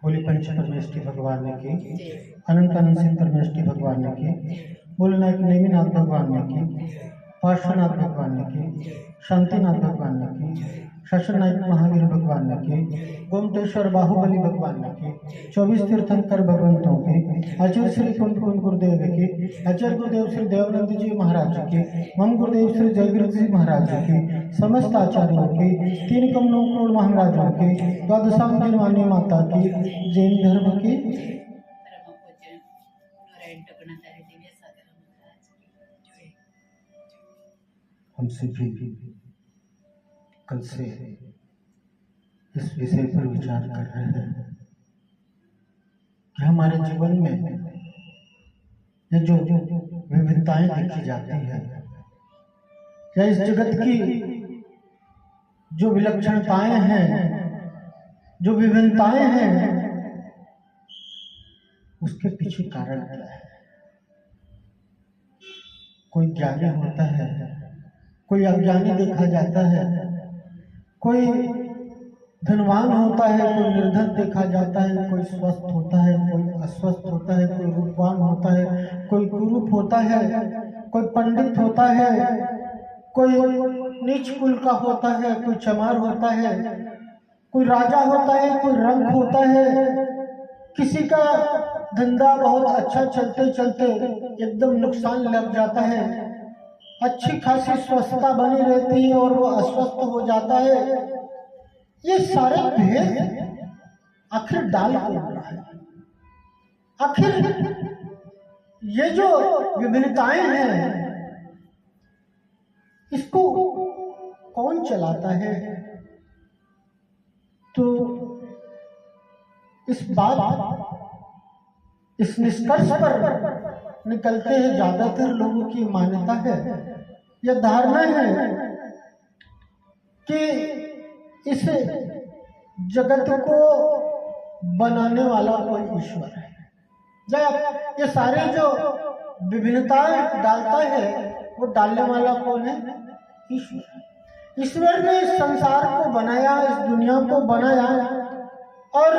बोले पंच परमेष्टि भगवान ने की, अनंत अनंत सिद्ध परमेष्टि भगवान ने की, बोले नायक नेमिनाथ भगवान ने की, पार्श्वनाथ भगवान ने की, शांतिनाथ भगवान ने की, शशर नायक महावीर भगवान ने की, गोमतेश्वर बाहुबली भगवान ने की, 24 तीर्थंकर भगवंतों के, आचार्य श्री कुंड गुरुदेव की, आचार्य गुरुदेव श्री देवानंद जी महाराज की, मम गुरुदेव श्री जयगुरु जी महाराज की, समस्त आचार्यों की, 3 करोड़ करोड़ महाराजों की, द्वादशांग जिनवानी माता की, जैन धर्म की, हमसे भी कल से इस विषय पर विचार कर रहे हैं कि हमारे जीवन में ये जो विविधताएं देखी जाती है या इस जगत की जो विलक्षणताएं हैं, जो विभिन्नताएं हैं, उसके पीछे कारण क्या है। कोई ज्ञानी होता है, कोई अज्ञानी देखा जाता है, कोई धनवान होता है, कोई निर्धन देखा जाता है, कोई स्वस्थ होता है, कोई अस्वस्थ होता है, कोई रूपवान होता है, कोई कुरूप होता है, कोई पंडित होता है, कोई नीच कुल का होता है, कोई चमार होता है, कोई राजा होता है, कोई रंक होता है। किसी का धंधा बहुत अच्छा चलते चलते एकदम नुकसान लग जाता है, अच्छी खासी स्वस्थता बनी रहती है और वो अस्वस्थ हो जाता है। ये सारे भेद आखिर डाल कौन रहा है? आखिर ये जो विभिन्नताएं हैं, इसको कौन चलाता है? तो इस निष्कर्ष पर निकलते हैं ज्यादातर लोगों की मान्यता है या धारणा है कि इस जगत को बनाने वाला कोई ईश्वर है। जब ये सारे जो विभिन्नताएं डालता है, वो डालने वाला कौन है? ईश्वर। ईश्वर ने इस संसार को बनाया, इस दुनिया को बनाया और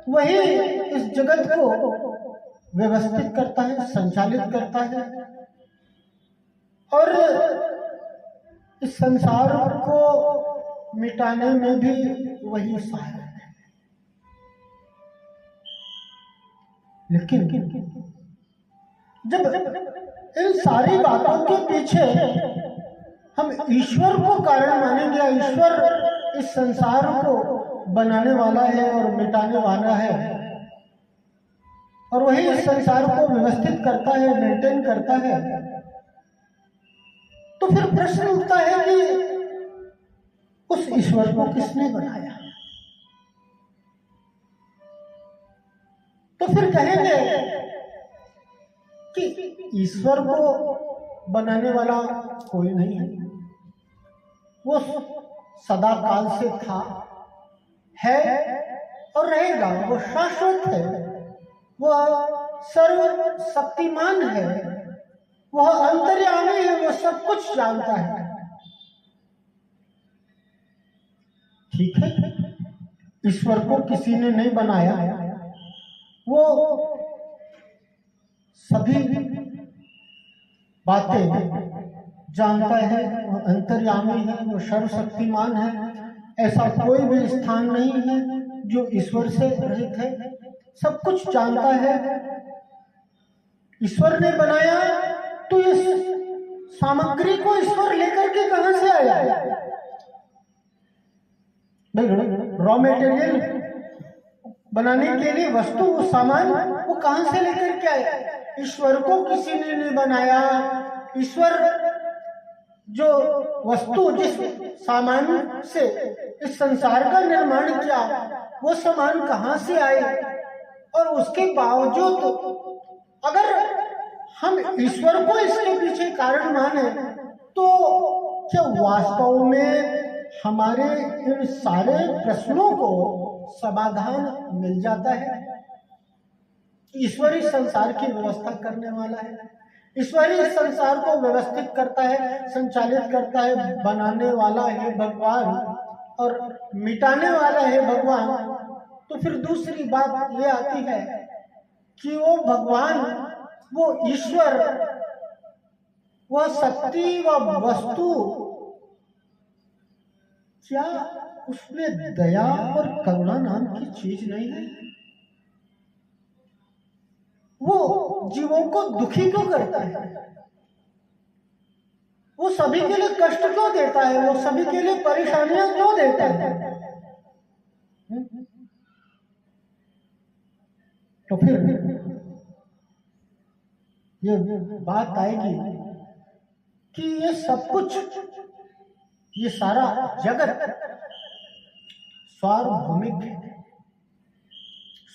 वही इस जगत को व्यवस्थित करता है, संचालित करता है और इस संसार को मिटाने में भी वही सहायक है। लेकिन जब इन सारी बातों के पीछे हम ईश्वर को कारण मानेंगे, ईश्वर इस संसार को बनाने वाला है और मिटाने वाला है और वही इस संसार को व्यवस्थित करता है, मेंटेन करता है, तो फिर प्रश्न उठता है कि उस ईश्वर को किसने बनाया? तो फिर कहेंगे कि ईश्वर को बनाने वाला कोई नहीं है, वो सदा काल से था, है और रहेगा, वो शाश्वत है, वह सर्वशक्तिमान है, वह अंतर्यामी है, वो सब कुछ जानता है। ठीक है, ईश्वर को किसी ने नहीं बनाया, वो सभी बातें जानता है, वो अंतर्यामी है, वो सर्वशक्तिमान है। ऐसा कोई भी स्थान नहीं है जो ईश्वर से रहित है, सब कुछ जानता है। ईश्वर ने बनाया तो इस सामग्री को ईश्वर लेकर के कहां से आया? रॉ मटेरियल बनाने के लिए वस्तु, सामान, वो कहां से लेकर के आया? ईश्वर को किसी ने नहीं बनाया। ईश्वर जो वस्तु, जिस सामान से इस संसार का निर्माण किया, वो सामान कहां से आए? और उसके बावजूद अगर हम ईश्वर को इसके पीछे कारण माने, तो क्या वास्तव में हमारे इन सारे प्रश्नों को समाधान मिल जाता है? ईश्वर इस संसार की व्यवस्था करने वाला है, ईश्वर इस संसार को व्यवस्थित करता है, संचालित करता है, बनाने वाला है भगवान और मिटाने वाला है भगवान। तो फिर दूसरी बात ये आती है कि वो भगवान, वो ईश्वर, वह शक्ति, वह वस्तु, क्या उसमें दया और करुणा नाम की चीज नहीं है? वो जीवों को दुखी क्यों करता है? वो सभी के लिए कष्ट क्यों देता है? वो सभी के लिए परेशानियां क्यों देता है? तो फिर ये बात आएगी कि ये सब कुछ, ये सारा जगत सार्वभौमिक है,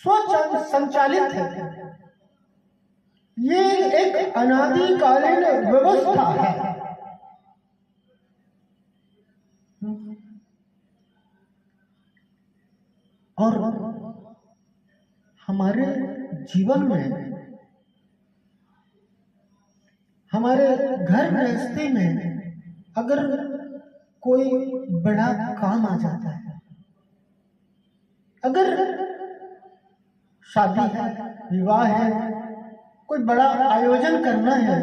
स्व संचालित है। ये एक अनादिकालीन व्यवस्था है। और हमारे जीवन में, हमारे घर गृहस्थी में अगर कोई बड़ा काम आ जाता है, अगर शादी है, विवाह है, कोई बड़ा आयोजन करना है,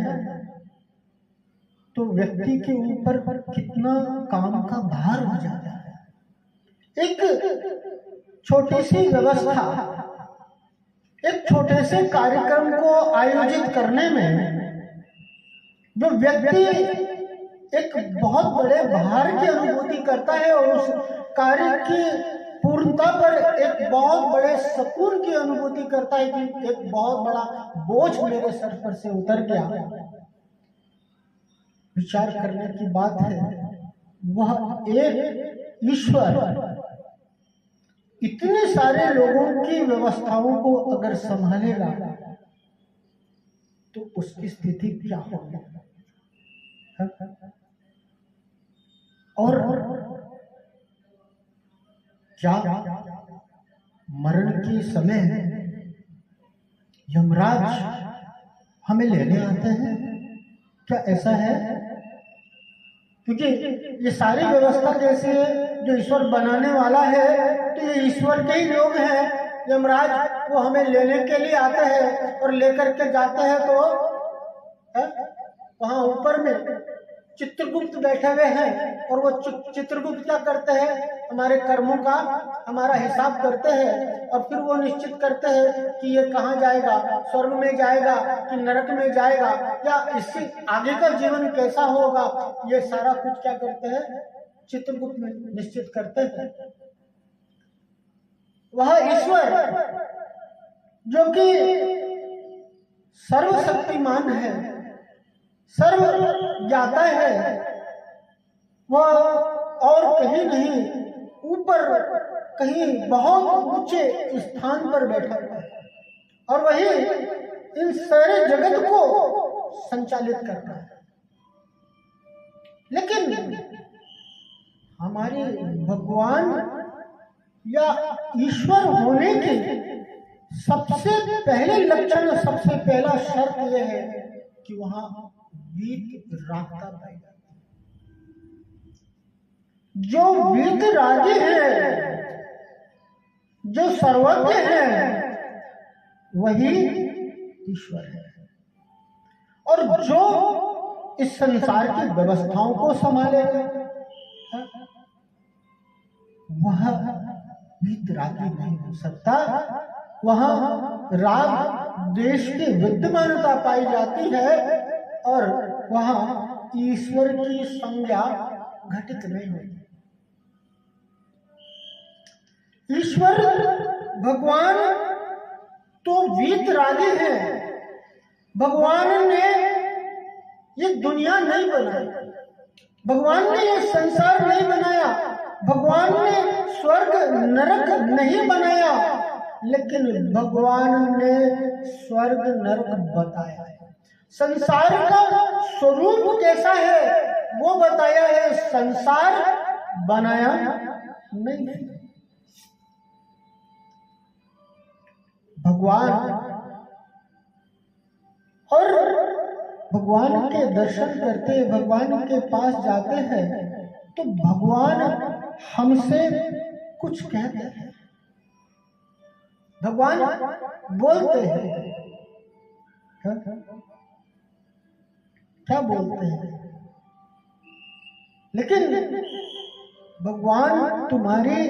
तो व्यक्ति के ऊपर कितना काम का भार हो जाता है। एक छोटी सी व्यवस्था, एक छोटे से कार्यक्रम को आयोजित करने में जो व्यक्ति एक बहुत बड़े भार की अनुभूति करता है और उस कार्य की पूर्णता पर एक बहुत बड़े सुकून की अनुभूति करता है कि एक बहुत बड़ा बोझ मेरे सर पर से उतर गया। विचार करने की बात है, वह एक ईश्वर इतने सारे लोगों की व्यवस्थाओं को अगर संभालेगा तो उसकी स्थिति क्या होगी? और क्या मरण के समय यमराज हमें लेने आते हैं? क्या ऐसा है? क्योंकि ये सारी व्यवस्था कैसे है, जो ईश्वर बनाने वाला है, तो ये ईश्वर के ही लोग हैं। यमराज वो हमें लेने के लिए आते हैं और लेकर के जाते हैं, तो वहां ऊपर में चित्रगुप्त बैठे हुए हैं और वो चित्रगुप्त क्या करते हैं? हमारे कर्मों का हमारा हिसाब करते हैं और फिर वो निश्चित करते हैं कि ये कहाँ जाएगा, स्वर्ग में जाएगा कि नरक में जाएगा, या इससे आगे का जीवन कैसा होगा, ये सारा कुछ क्या करते हैं? चित्रगुप्त में निश्चित करते हैं। वह ईश्वर जो कि सर्वशक्तिमान है, सर्व ज्ञाता है, वह और कहीं नहीं, ऊपर कहीं बहुत ऊंचे स्थान पर बैठा हुआ है और वही इन सारे जगत को संचालित करता है। लेकिन हमारे भगवान या ईश्वर होने के सबसे पहले लक्षण, सबसे पहला शर्त यह है कि वहां वीत रागता पाई जाती है। जो वीत रागी है, जो सर्वज्ञ है, वही ईश्वर है। और जो इस संसार की व्यवस्थाओं को संभालेगा, वह वीतरागी नहीं हो सकता। वहां राग देश की विद्यमानता पाई जाती है और वहां ईश्वर की संज्ञा घटित नहीं होती। ईश्वर भगवान तो वीतरागी है। भगवान ने ये दुनिया नहीं बनाई, भगवान ने ये संसार नहीं बनाया, भगवान ने स्वर्ग नरक नहीं बनाया, लेकिन भगवान ने स्वर्ग नरक बताया है। संसार का स्वरूप कैसा है वो बताया है, संसार बनाया नहीं। भगवान और भगवान के दर्शन करते, भगवान के पास जाते हैं तो भगवान हमसे कुछ कहते हैं। भगवान बोलते हैं। क्या बोलते हैं? लेकिन भगवान तुम्हारी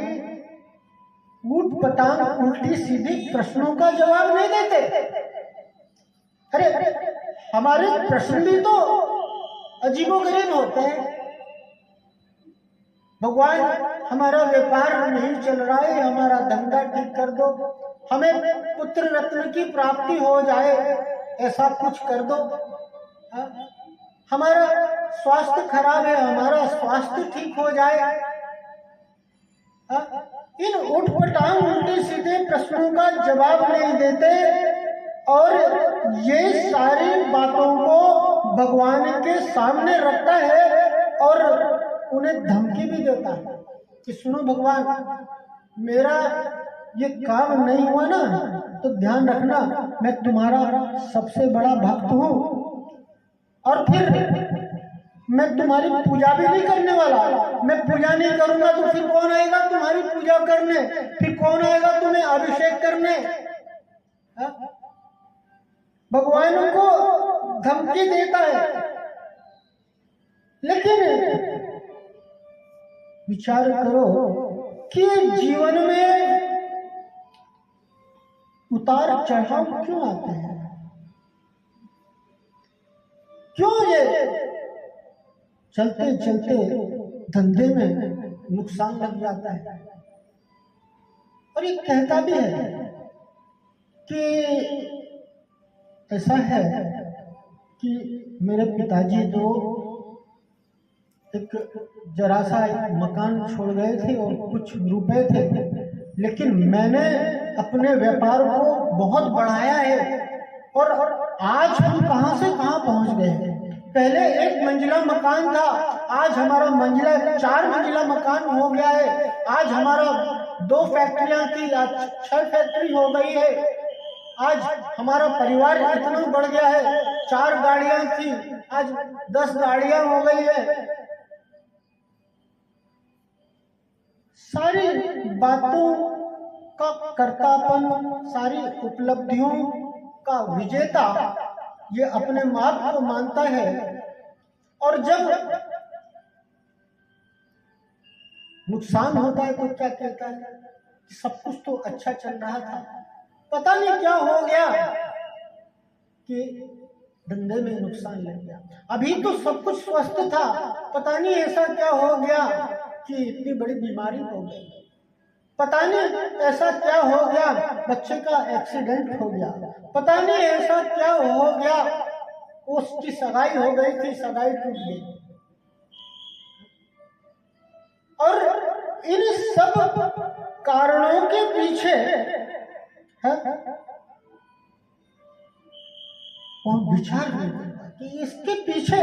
ऊट पटांग उल्टी सीधी प्रश्नों का जवाब नहीं देते। अरे हमारे प्रश्न भी तो अजीबोगरीब होते हैं। भगवान हमारा व्यापार नहीं चल रहा है, हमारा धंधा ठीक कर दो, हमें पुत्र रत्न की प्राप्ति हो जाए, ऐसा कुछ कर दो। हमारा स्वास्थ्य खराब है, हमारा स्वास्थ्य ठीक हो जाए। इन उठपटांग उल्टे सीधे प्रश्नों का जवाब नहीं देते और ये सारी बातों को भगवान के सामने रखता है और उन्हें धमकी भी देता है कि सुनो भगवान, मेरा ये काम नहीं हुआ ना तो ध्यान रखना, मैं तुम्हारा सबसे बड़ा भक्त हूं और फिर मैं तुम्हारी पूजा भी नहीं करने वाला। मैं पूजा नहीं करूंगा तो फिर कौन आएगा तुम्हारी पूजा करने? फिर कौन आएगा तुम्हें अभिषेक करने? भगवान को धमकी देता है। लेकिन विचार करो कि जीवन में उतार चढ़ाव क्यों आते हैं? क्यों ये चलते चलते धंधे में नुकसान लग जाता है? और ये कहता भी है कि ऐसा है कि मेरे पिताजी तो एक जरा सा मकान छोड़ गए थे और कुछ रुपए थे, लेकिन मैंने अपने व्यापार को बहुत बढ़ाया है और आज हम कहां से कहां पहुंच गए। पहले एक मंजिला मकान था, आज हमारा मंजिला 4 मंजिला मकान हो गया है। आज हमारा 2 फैक्ट्रियां थी, आज 6 फैक्ट्री हो गई है। आज हमारा परिवार इतना बढ़ गया है, 4 गाड़ियां थी, आज 10 गाड़ियां हो गई है। सारी बातों का कर्तापन, सारी उपलब्धियों का विजेता ये अपने मार्ग को मानता है और जब नुकसान होता है तो क्या कहता है कि सब कुछ तो अच्छा चल रहा था, पता नहीं क्या हो गया कि धंधे में नुकसान लग गया। अभी तो सब कुछ स्वस्थ था, पता नहीं ऐसा क्या हो गया कि इतनी बड़ी बीमारी हो गई। पता नहीं ऐसा क्या हो गया, बच्चे का एक्सीडेंट हो गया। पता नहीं ऐसा क्या हो गया, उसकी सगाई हो गई थी, सगाई टूट गई। और इन सब कारणों के पीछे और विचार नहीं करता कि इसके पीछे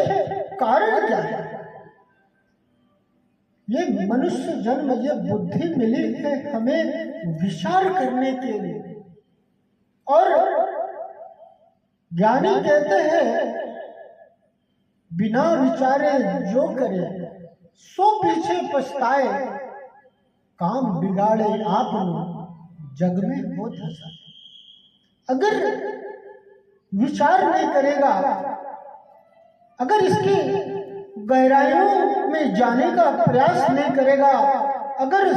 कारण क्या है। ये मनुष्य जन्म, ये बुद्धि मिली है हमें विचार करने के लिए। और ज्ञानी कहते हैं बिना विचारे जो करे सो पीछे पछताए, काम बिगाड़े आप जग में बहुत हंसा। अगर विचार नहीं करेगा, अगर इसकी गहराइयों में जाने का प्रयास नहीं करेगा, अगर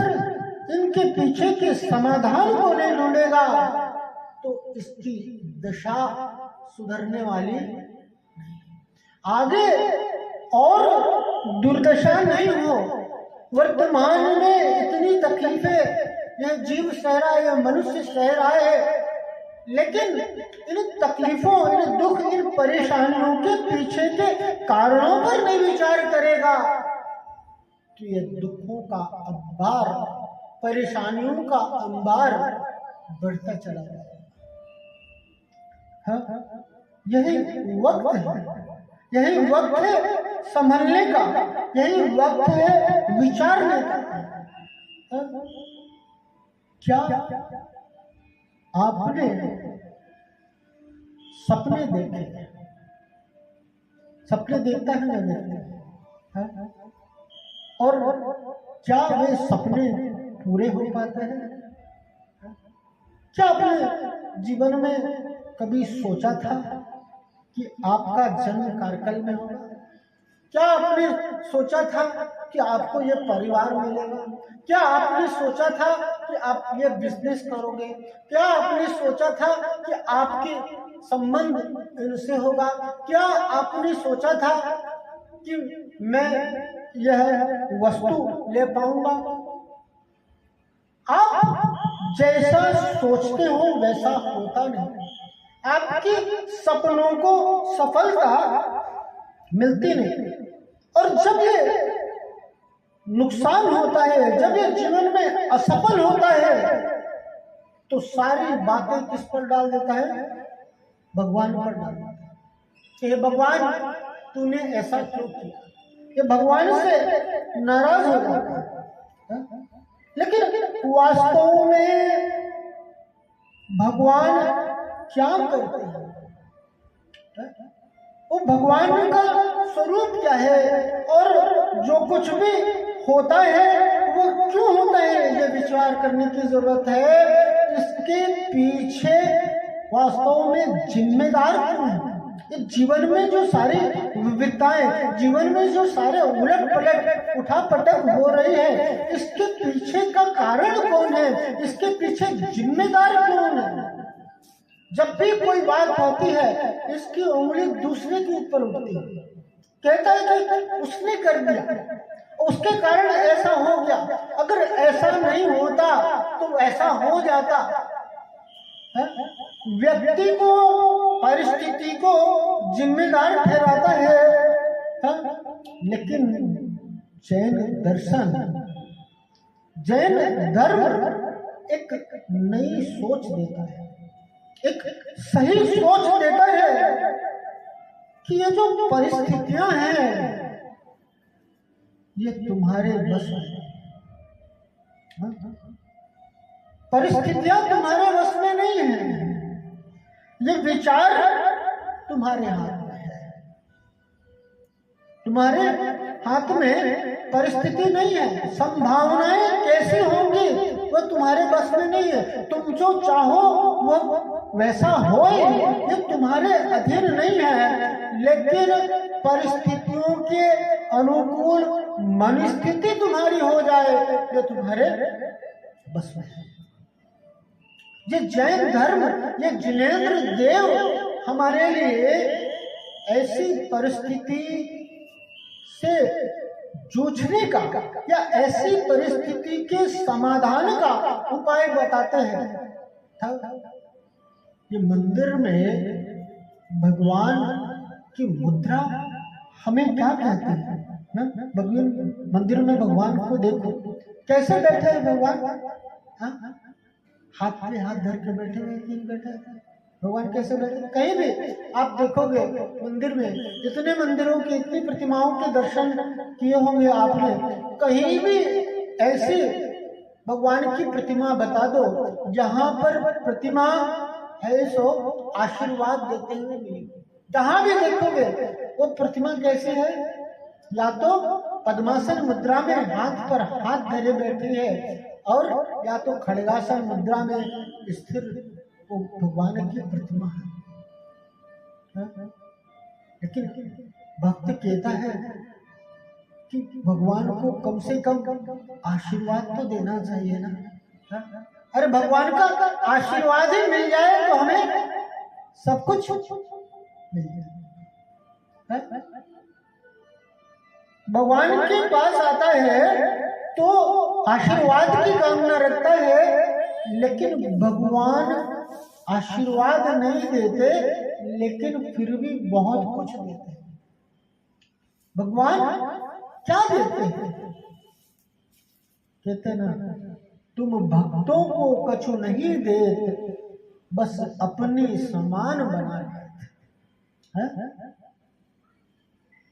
इनके पीछे के समाधान को नहीं ढूंढेगा तो इसकी दशा सुधरने वाली आगे और दुर्दशा नहीं हो। वर्तमान में इतनी तकलीफें यह जीव सह रहा है, यह मनुष्य सह रहा है, लेकिन इन तकलीफों, इन दुख, इन परेशानियों के पीछे के कारणों पर नहीं विचार करेगा तो ये दुखों का अंबार, परेशानियों का अंबार बढ़ता चला जाएगा। यही वक्त है, यही वक्त है संभलने का, यही वक्त है विचारने का। क्या आपने सपने देखे? सपने देखता है ना व्यक्ति, और क्या वे सपने पूरे हो पाते हैं? क्या आपने जीवन में कभी सोचा था कि आपका जन्म कारकल में होगा? क्या आपने सोचा था कि आपको ये परिवार मिलेगा? क्या आपने सोचा था कि आप ये बिजनेस करोगे? क्या आपने सोचा था कि आपके संबंध इनसे होगा? क्या आपने सोचा था कि मैं यह वस्तु ले पाऊंगा? आप जैसा सोचते हो वैसा होता नहीं। आपके सपनों को सफलता मिलती नहीं। और जब ये नुकसान होता है, जब ये जीवन में असफल होता है, तो सारी बातें किस पर डाल देता है? भगवान पर डाल देता है कि हे भगवान, तूने ऐसा क्यों किया? ये भगवान से नाराज हो जाता है। लेकिन वास्तव में भगवान क्या करते हैं? वो भगवान का स्वरूप क्या है और जो कुछ भी होता है वो क्यों होता है, ये विचार करने की जरूरत है। इसके पीछे वास्तव में जिम्मेदार कौन है? ये जीवन में जो सारी विविधताएं, जीवन में जो सारे उलट पलट उठा पटक हो रही है, इसके पीछे का कारण कौन है? इसके पीछे जिम्मेदार कौन है? जब भी कोई बात होती है, इसकी उंगली दूसरे के ऊपर उठती है, कहता है कि उसने कर दिया, उसके कारण ऐसा हो गया, अगर ऐसा नहीं होता तो ऐसा हो जाता। व्यक्ति को, परिस्थिति को जिम्मेदार ठहराता है। लेकिन जैन दर्शन, जैन धर्म एक नई सोच देता है, एक सही सोच देता है कि ये जो परिस्थितियां हैं ये तुम्हारे बस में है। परिस्थितियां तुम्हारे बस में नहीं है, ये विचार तुम्हारे हाथ में है। तुम्हारे हाथ में परिस्थिति नहीं है, संभावनाएं कैसी होंगी वो तुम्हारे बस में नहीं है। तुम जो चाहो वो वैसा हो, ये तुम्हारे अधीन नहीं है। लेकिन परिस्थितियों के अनुकूल मनस्थिति तुम्हारी हो जाए, ये तुम्हारे बस में है। ये जैन धर्म, ये जिनेंद्र देव हमारे लिए ऐसी परिस्थिति से जूझने का या ऐसी परिस्थिति के समाधान का उपाय बताते हैं। ये मंदिर में भगवान की मुद्रा हमें क्या कहती है? भगवान मंदिर में भगवान को देखो कैसे बैठे हैं भगवान, हाथ पे हाथ धर के बैठे हुए, क्यों बैठे हैं भगवान? कैसे बैठे? कहीं भी आप देखोगे मंदिर में, जितने मंदिरों की, इतनी प्रतिमाओं के दर्शन किए होंगे आपने, कहीं भी ऐसी भगवान की प्रतिमा बता दो जहां पर प्रतिमा है सो आशीर्वाद देते हुए मिलेगी। जहां भी देखोगे वो प्रतिमा कैसी है? या तो पद्मासन मुद्रा में हाथ पर हाथ धरे बैठी है, और या तो खड़गासन मुद्रा में स्थिर वो भगवान की प्रतिमा है। लेकिन भक्त कहता है कि भगवान को कम से कम आशीर्वाद तो देना चाहिए ना। अरे भगवान का आशीर्वाद ही मिल जाए तो हमें सब कुछ मिल जाए। भगवान के पास आता है तो आशीर्वाद की कामना रखता है, लेकिन भगवान आशीर्वाद नहीं देते, लेकिन फिर भी बहुत कुछ देते हैं। भगवान क्या देते हैं? कहते ना, तुम भक्तों को कछु नहीं देते, बस अपनी समान बना देते।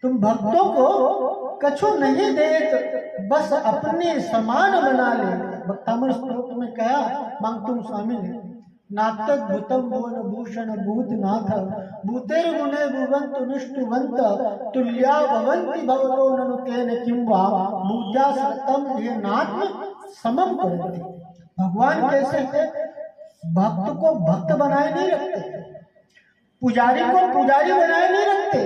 तुम भक्तों को कछु नहीं देते, बस अपने समान बना ले। भक्तामृत स्तोत्र में कहा, मांग तुम स्वामी ने, नातक भूतम भुवन भूषण भूतनाथ, भूतेर गुणे भुवंत निष्ठुवंत, तुल्या भवंति भवतो ननु तेन किंवा भूत्या सतम ये नात्म समम करते। भगवान कैसे है? भक्त को भक्त बनाए नहीं रखते, पुजारी को पुजारी बनाए नहीं रखते,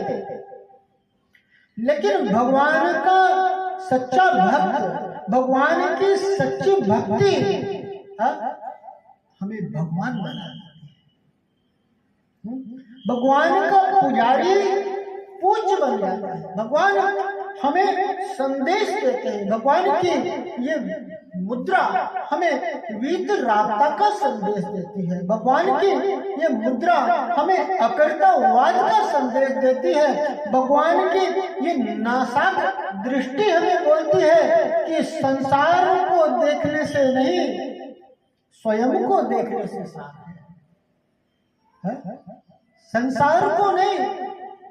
लेकिन भगवान का सच्चा भक्त, भगवान की सच्ची भक्ति हमें भगवान बना देती है। भगवान का पुजारी पूज्य बन जाता है। भगवान हमें संदेश देते हैं। भगवान की ये मुद्रा हमें वीतरागता का संदेश देती है। भगवान की ये मुद्रा हमें अकर्तावाद का संदेश देती है। भगवान की ये नासाक दृष्टि हमें बोलती है कि संसार को देखने से नहीं, स्वयं को देखने से साफ है। संसार को नहीं,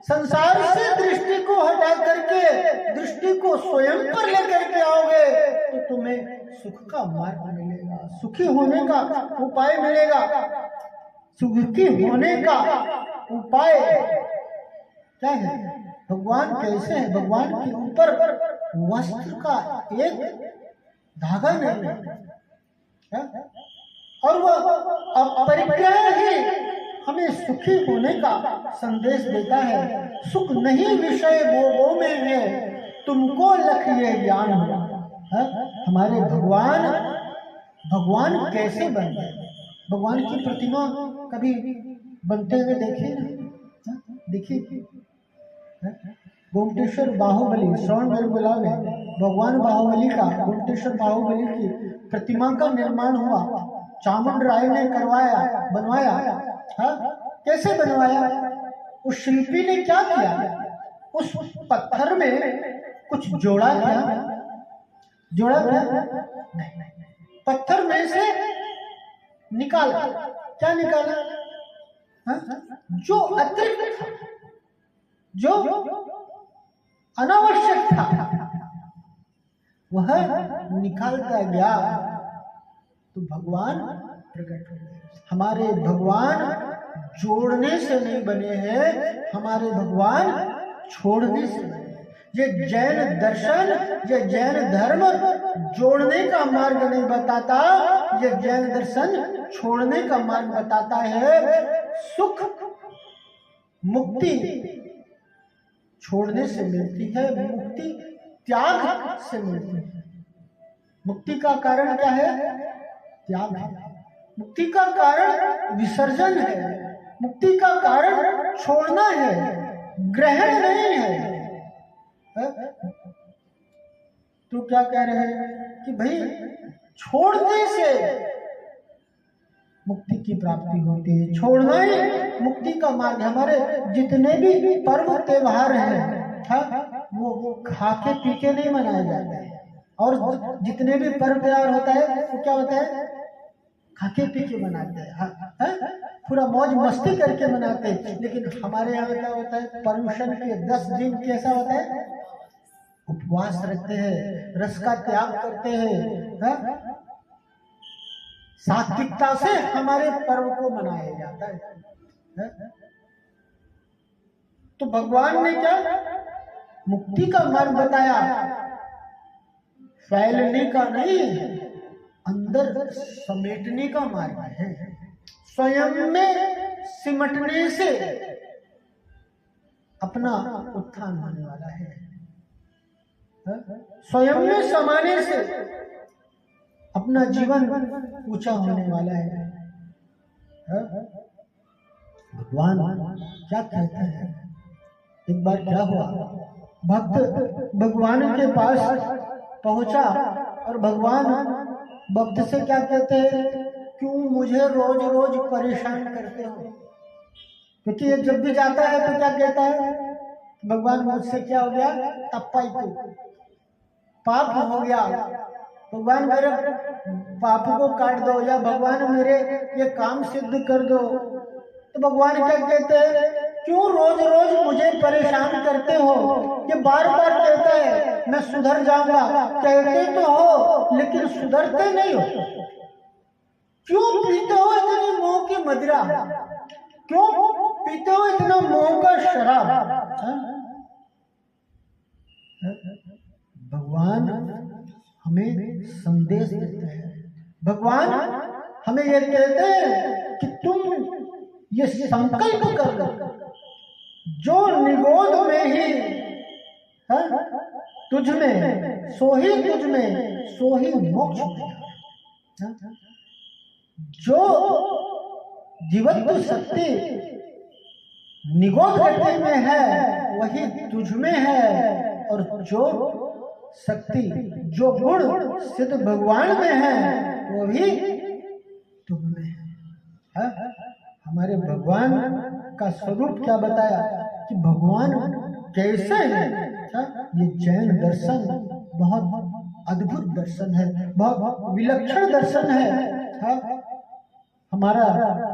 संसार से दृष्टि को हटा करके दृष्टि को स्वयं पर लेकर के आओगे तो तुम्हें सुख का मार्ग मिलेगा, सुखी होने का उपाय मिलेगा। सुखी होने का उपाय क्या है? भगवान कैसे है? भगवान के ऊपर वस्त्र का एक धागा नहीं है और वह अपरिग्रह ही हमें सुखी होने का संदेश देता है। सुख नहीं विषय भोगों में है, तुमको लखिए ज्ञान हो। हमारे भगवान कैसे बन गए? भगवान की प्रतिमा कभी बनते हुए देखे ना? देखिए गोमटेश्वर बाहुबली, श्रवण बेलगोला में भगवान बाहुबली का, गोमटेश्वर बाहुबली की प्रतिमा का निर्माण हुआ। चामुंड राय ने बनवाया। कैसे बनवाया? उस शिल्पी ने क्या किया? उस पत्थर में कुछ जोड़ा क्या? नहीं, पत्थर में से निकाला। क्या निकाला? जो अतिरिक्त था, जो अनावश्यक था, वह निकालता गया तो भगवान प्रकट हो गए। हमारे भगवान जोड़ने से नहीं बने हैं, हमारे भगवान छोड़ने से बने हैं। ये जैन दर्शन, ये जैन धर्म जोड़ने का मार्ग नहीं बताता, ये जैन दर्शन छोड़ने का मार्ग बताता है। सुख मुक्ति छोड़ने से मिलती है, मुक्ति त्याग से मिलती है। मुक्ति का कारण क्या है? त्याग है। मुक्ति का कारण विसर्जन है, मुक्ति का कारण छोड़ना है, ग्रहण नहीं है। तो क्या कह रहे हैं कि भाई छोड़ने से मुक्ति की प्राप्ति होती है, छोड़ना ही मुक्ति का मार्ग। हमारे जितने भी पर्व त्योहार हैं वो खा के पी के नहीं मनाए जाते हैं, और जितने भी पर्व त्योहार होता है वो क्या होता है? खाके पी के मनाते हैं, पूरा मौज मस्ती करके मनाते हैं। लेकिन हमारे यहाँ क्या होता है? परमिशन के 10 दिन कैसा होता है? उपवास रखते हैं, रस का त्याग करते हैं, सात्विकता से हमारे पर्व को मनाया जाता है। तो भगवान ने क्या मुक्ति का मार्ग बताया? फैलने का नहीं, अंदर समेटने का मार्ग है। स्वयं में सिमटने से अपना उत्थान होने वाला है। स्वयं में समाने से अपना जीवन ऊंचा होने वाला है। भगवान क्या कहते हैं? एक बार क्या हुआ, भक्त भगवान के पास पहुंचा और भगवान भक्त से क्या कहते हैं? क्यों मुझे रोज रोज परेशान करते हो? क्योंकि ये जब भी जाता है तो क्या कहता है? भगवान मुझसे क्या हो गया? तप्पाई को पाप हो गया, भगवान मेरे पाप को काट दो, या भगवान मेरे ये काम सिद्ध कर दो। तो भगवान क्या कहते हैं? क्यों रोज रोज मुझे परेशान करते हो? ये बार बार कहता है मैं सुधर जाऊंगा, कहते तो हो लेकिन सुधरते नहीं हो। क्यों पीते हो इतनी मोह की मदिरा? क्यों पीते हो इतना मोह का शराब? भगवान हमें संदेश देते हैं, भगवान हमें ये कहते हैं कि तुम ये संकल्प कर लो, जो निगोद में ही है तुझ में, सो ही तुझ में, सो ही मोक्ष है। जो जीवत्व शक्ति निगोद गति में है वही तुझ में है, और जो शक्ति, जो गुण सिद्ध भगवान में है वो भी तुम में है। हमारे भगवान का स्वरूप क्या बताया कि भगवान कैसे है। ये जैन दर्शन बहुत अद्भुत दर्शन है, बहुत विलक्षण दर्शन है। हमारा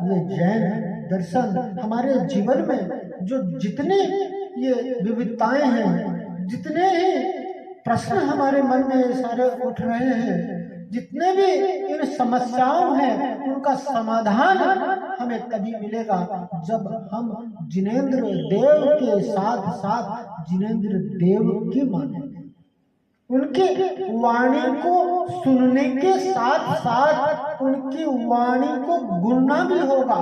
ये जैन दर्शन हमारे जीवन में जो जितने ये विविधताएं हैं, जितने ही प्रश्न हमारे मन में सारे उठ रहे हैं, जितने भी इन समस्याओं हैं, उनका समाधान हमें तभी मिलेगा जब हम जिनेंद्र देव के साथ साथ जिनेंद्र देव की मानेंगे। उनकी वाणी को सुनने के साथ साथ उनकी वाणी को गुणना भी होगा।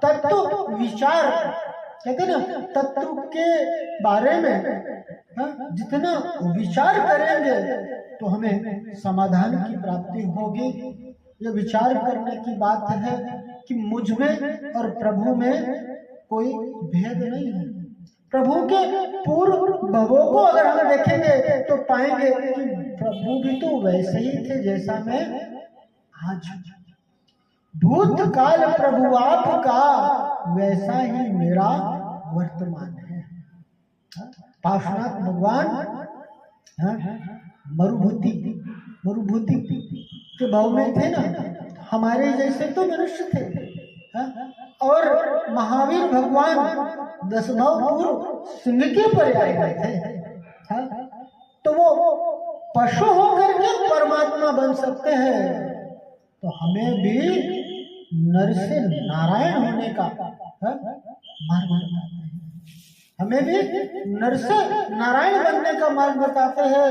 तत्व विचार कहते ना, तत्व के बारे में जितना विचार करेंगे तो हमें समाधान की प्राप्ति होगी। ये विचार करने की बात है कि मुझ में और प्रभु में कोई भेद नहीं है। प्रभु के पूर्व भवों को अगर हम देखेंगे तो पाएंगे कि प्रभु भी तो वैसे ही थे जैसा मैं आज। भूतकाल प्रभु आपका, वैसा ही मेरा वर्तमान है। पार्श्वनाथ भगवान मरुभूति के भाव में थे ना, हमारे जैसे तो मनुष्य थे। और महावीर भगवान 10 भाव पूर्व सिंह के पर्याय थे। तो वो पशु होकर के परमात्मा बन सकते हैं, तो हमें भी नर से नारायण होने का मार्ग बताते हैं। हमें भी नर से नारायण बनने का मार्ग बताते हैं।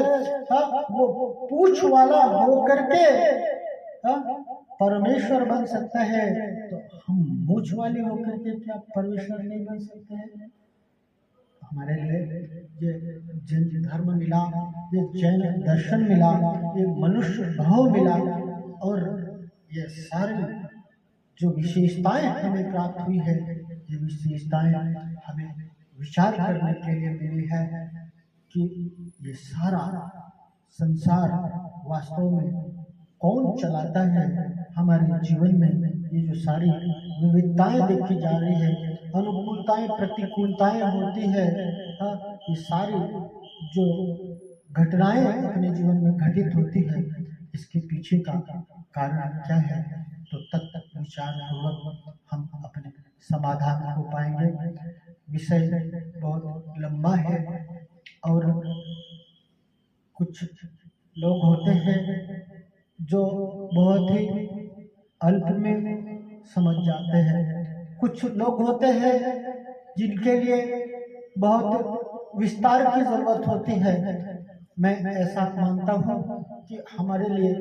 वो पूछ वाला होकर के परमेश्वर बन सकता है, तो हम मूछ वाले होकर के क्या परमेश्वर नहीं बन सकते हैं? हमारे लिए ये जैन धर्म मिला, ये जैन दर्शन मिला, ये मनुष्य भाव मिला, और ये सारी जो विशेषताएं हमें प्राप्त हुई है, ये विशेषताएं हमें विचार करने के लिए मिली है कि ये सारा संसार वास्तव में कौन चलाता है हमारे जीवन में। ये जो सारी विविधताएं देखी जा रही है, अनुकूलताएं प्रतिकूलताएं होती है, ये सारी जो घटनाएं अपने जीवन में घटित होती है, इसके पीछे का कारण क्या है, तो तब विचार पूर्वक हम अपने समाधान को पाएंगे। विषय बहुत लंबा है और कुछ लोग होते हैं जो बहुत ही अल्प में समझ जाते हैं, कुछ लोग होते हैं जिनके लिए बहुत विस्तार की जरूरत होती है। मैं ऐसा मानता हूँ कि हमारे लिए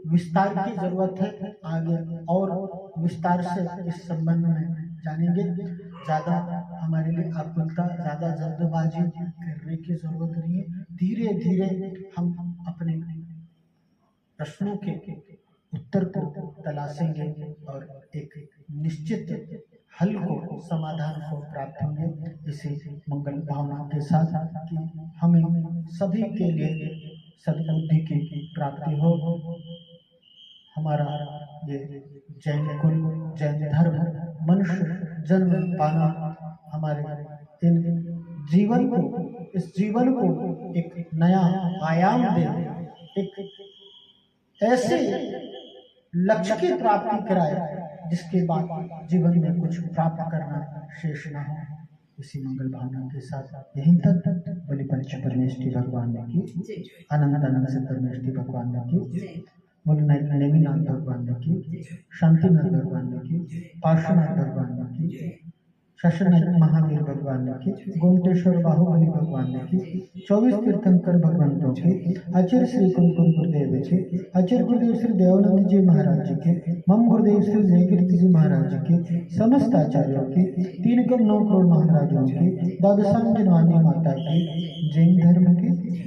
विस्तार की जरूरत है। आगे और विस्तार से इस संबंध में जानेंगे। ज़्यादा हमारे लिए आकुलता, ज़्यादा जल्दबाजी करने की जरूरत नहीं है। धीरे धीरे हम अपने प्रश्नों के उत्तर को तलाशेंगे और एक निश्चित हल को, समाधान को प्राप्त होंगे। इसी मंगल भावना के साथ कि हमें सभी के लिए सद्बुद्धि की प्राप्ति हो। हमारा ये जैन कुल, जैन धर्म, मनुष्य जन्म पाना हमारे इन जीवन को, इस जीवन को एक नया आयाम दे, एक ऐसे लक्ष्य की प्राप्ति कराए जिसके बाद जीवन में कुछ प्राप्त करना शेष न हो। इसी मंगल भावना के साथ यहीं तक बलि पंच परमेष्टि भगवान की, अनंत अनंत से परमेष्टि भगवान की, नेमिनाथ भगवान की, शांतिनाथ भगवान की, पार्श्वनाथ भगवान की, शशनाग महावीर भगवान की, गोमटेश्वर बाहुबली भगवान की, 24 तीर्थंकर भगवंतों की, आचार्य श्री कुलकुल गुरुदेव के, आचार्य गुरुदेव श्री देवानंद जी महाराज जी के, मम गुरुदेव श्री जयकीर्ति जी महाराज जी के, समस्त आचार्यों की, 3 करोड़ 9 करोड़ महाराजों की, द्वादशाम जनवानी माता की, जैन धर्म की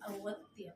Awat tiap